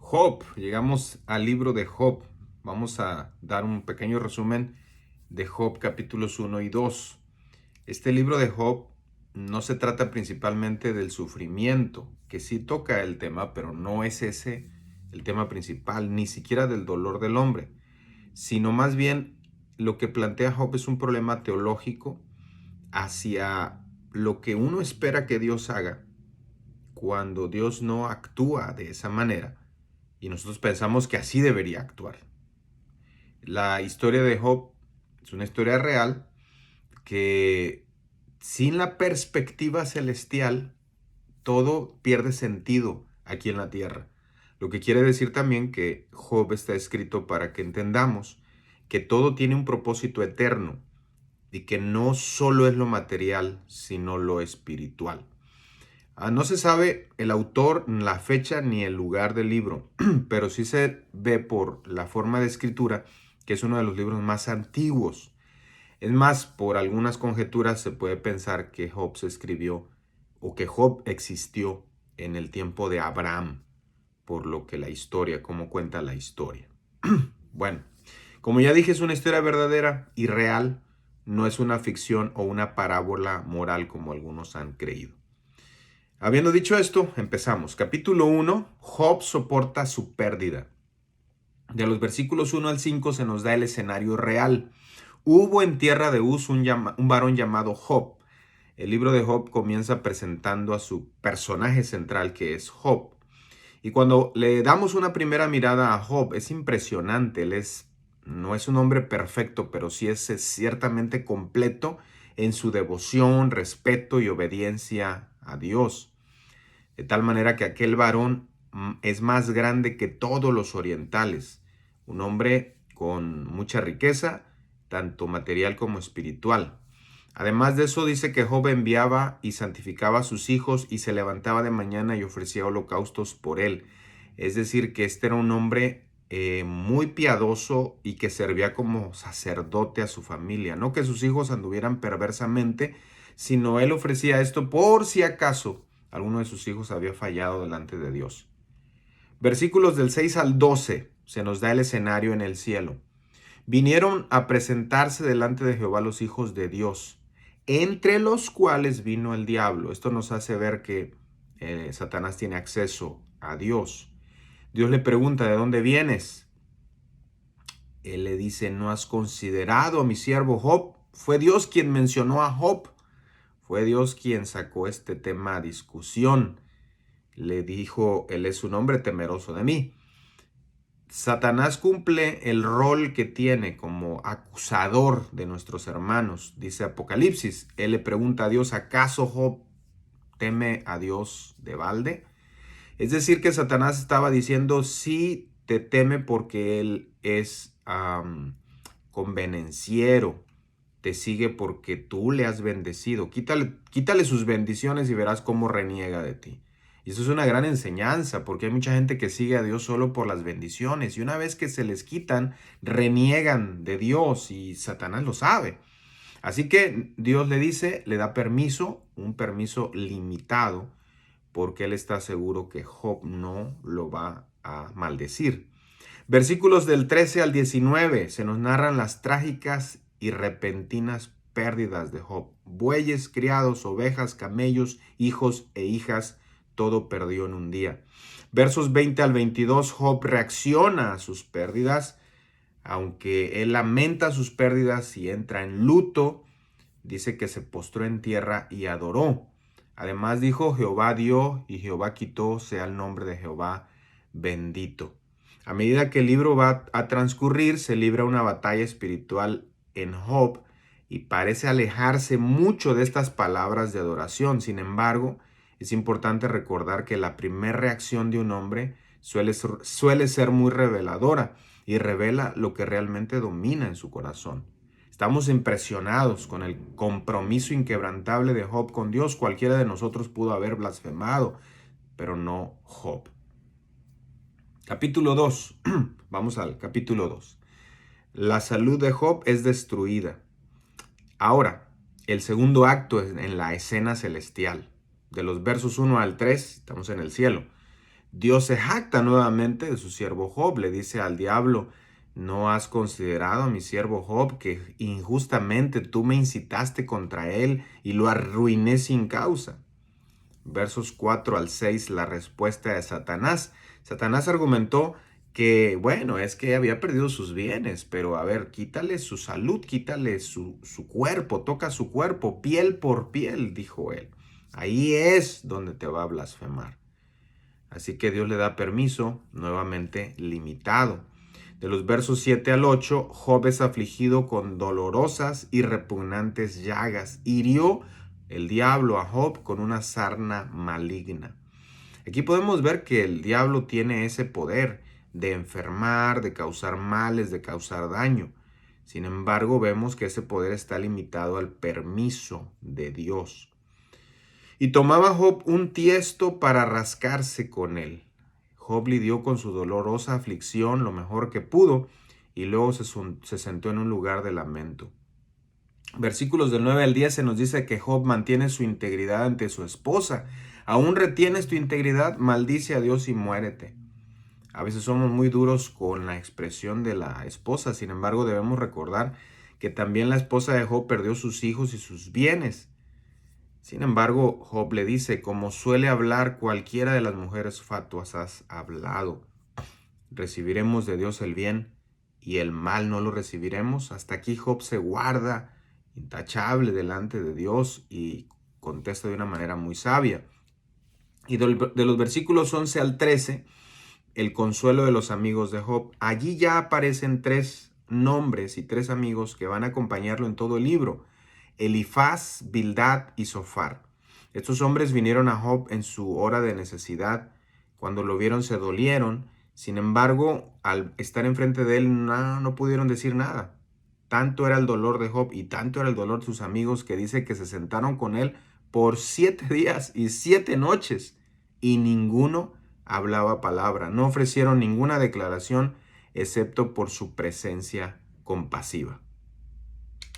Job, llegamos al libro de Job. Vamos a dar un pequeño resumen de Job capítulos 1 y 2. Este libro de Job no se trata principalmente del sufrimiento, que sí toca el tema, pero no es ese el tema principal, ni siquiera del dolor del hombre, sino más bien lo que plantea Job es un problema teológico hacia lo que uno espera que Dios haga cuando Dios no actúa de esa manera y nosotros pensamos que así debería actuar. La historia de Job es una historia real que sin la perspectiva celestial todo pierde sentido aquí en la tierra. Lo que quiere decir también que Job está escrito para que entendamos que todo tiene un propósito eterno y que no solo es lo material, sino lo espiritual. No se sabe el autor, la fecha ni el lugar del libro, pero sí se ve por la forma de escritura que es uno de los libros más antiguos. Es más, por algunas conjeturas se puede pensar que Job se escribió o que Job existió en el tiempo de Abraham, por lo que la historia, como cuenta la historia. Bueno, como ya dije, es una historia verdadera y real, no es una ficción o una parábola moral como algunos han creído. Habiendo dicho esto, empezamos. Capítulo 1, Job soporta su pérdida. De los versículos 1 al 5 se nos da el escenario real. Hubo en tierra de Uz un varón llamado Job. El libro de Job comienza presentando a su personaje central, que es Job. Y cuando le damos una primera mirada a Job, es impresionante. No es un hombre perfecto, pero sí es ciertamente completo en su devoción, respeto y obediencia a Dios. De tal manera que aquel varón es más grande que todos los orientales, un hombre con mucha riqueza, tanto material como espiritual. Además de eso, dice que Job enviaba y santificaba a sus hijos y se levantaba de mañana y ofrecía holocaustos por él. Es decir, que este era un hombre muy piadoso y que servía como sacerdote a su familia. No que sus hijos anduvieran perversamente, sino él ofrecía esto por si acaso alguno de sus hijos había fallado delante de Dios. Versículos del 6 al 12 se nos da el escenario en el cielo. Vinieron a presentarse delante de Jehová los hijos de Dios, entre los cuales vino el diablo. Esto nos hace ver que Satanás tiene acceso a Dios. Dios le pregunta, ¿de dónde vienes? Él le dice, ¿no has considerado a mi siervo Job? Fue Dios quien mencionó a Job. Fue Dios quien sacó este tema a discusión. Le dijo, él es un hombre temeroso de mí. Satanás cumple el rol que tiene como acusador de nuestros hermanos, dice Apocalipsis. Él le pregunta a Dios, ¿acaso Job teme a Dios de balde? Es decir, que Satanás estaba diciendo, sí te teme porque él es convenenciero, te sigue porque tú le has bendecido. Quítale sus bendiciones y verás cómo reniega de ti. Y eso es una gran enseñanza, porque hay mucha gente que sigue a Dios solo por las bendiciones. Y una vez que se les quitan, reniegan de Dios y Satanás lo sabe. Así que Dios le dice, le da permiso, un permiso limitado, porque él está seguro que Job no lo va a maldecir. Versículos del 13 al 19 se nos narran las trágicas y repentinas pérdidas de Job. Bueyes, criados, ovejas, camellos, hijos e hijas, todo perdió en un día. Versos 20 al 22, Job reacciona a sus pérdidas, aunque él lamenta sus pérdidas y entra en luto, dice que se postró en tierra y adoró. Además dijo, Jehová dio y Jehová quitó, sea el nombre de Jehová bendito. A medida que el libro va a transcurrir, se libra una batalla espiritual en Job y parece alejarse mucho de estas palabras de adoración. Sin embargo, es importante recordar que la primera reacción de un hombre suele ser muy reveladora y revela lo que realmente domina en su corazón. Estamos impresionados con el compromiso inquebrantable de Job con Dios. Cualquiera de nosotros pudo haber blasfemado, pero no Job. Capítulo 2. Vamos al capítulo 2. La salud de Job es destruida. Ahora, el segundo acto es en la escena celestial. De los versos 1 al 3, estamos en el cielo. Dios se jacta nuevamente de su siervo Job. Le dice al diablo: ¿no has considerado a mi siervo Job, que injustamente tú me incitaste contra él y lo arruiné sin causa? Versos 4 al 6, la respuesta de Satanás. Satanás argumentó que, bueno, es que había perdido sus bienes, pero a ver, quítale su salud, quítale su cuerpo, toca su cuerpo, piel por piel, dijo él. Ahí es donde te va a blasfemar. Así que Dios le da permiso, nuevamente limitado. De los versos 7 al 8, Job es afligido con dolorosas y repugnantes llagas. Hirió el diablo a Job con una sarna maligna. Aquí podemos ver que el diablo tiene ese poder de enfermar, de causar males, de causar daño. Sin embargo, vemos que ese poder está limitado al permiso de Dios. Y tomaba Job un tiesto para rascarse con él. Job lidió con su dolorosa aflicción lo mejor que pudo y luego se sentó en un lugar de lamento. Versículos del 9 al 10 se nos dice que Job mantiene su integridad ante su esposa. ¿Aún retienes tu integridad? Maldice a Dios y muérete. A veces somos muy duros con la expresión de la esposa, sin embargo debemos recordar que también la esposa de Job perdió sus hijos y sus bienes. Sin embargo, Job le dice: como suele hablar cualquiera de las mujeres fatuas, has hablado. ¿Recibiremos de Dios el bien y el mal no lo recibiremos? Hasta aquí Job se guarda intachable delante de Dios y contesta de una manera muy sabia. Y de los versículos 11 al 13, el consuelo de los amigos de Job. Allí ya aparecen 3 nombres y 3 amigos que van a acompañarlo en todo el libro: Elifaz, Bildad y Zofar. Estos hombres vinieron a Job en su hora de necesidad. Cuando lo vieron se dolieron. Sin embargo, al estar enfrente de él no pudieron decir nada. Tanto era el dolor de Job y tanto era el dolor de sus amigos que dice que se sentaron con él por 7 días y 7 noches y ninguno hablaba palabra. No ofrecieron ninguna declaración excepto por su presencia compasiva.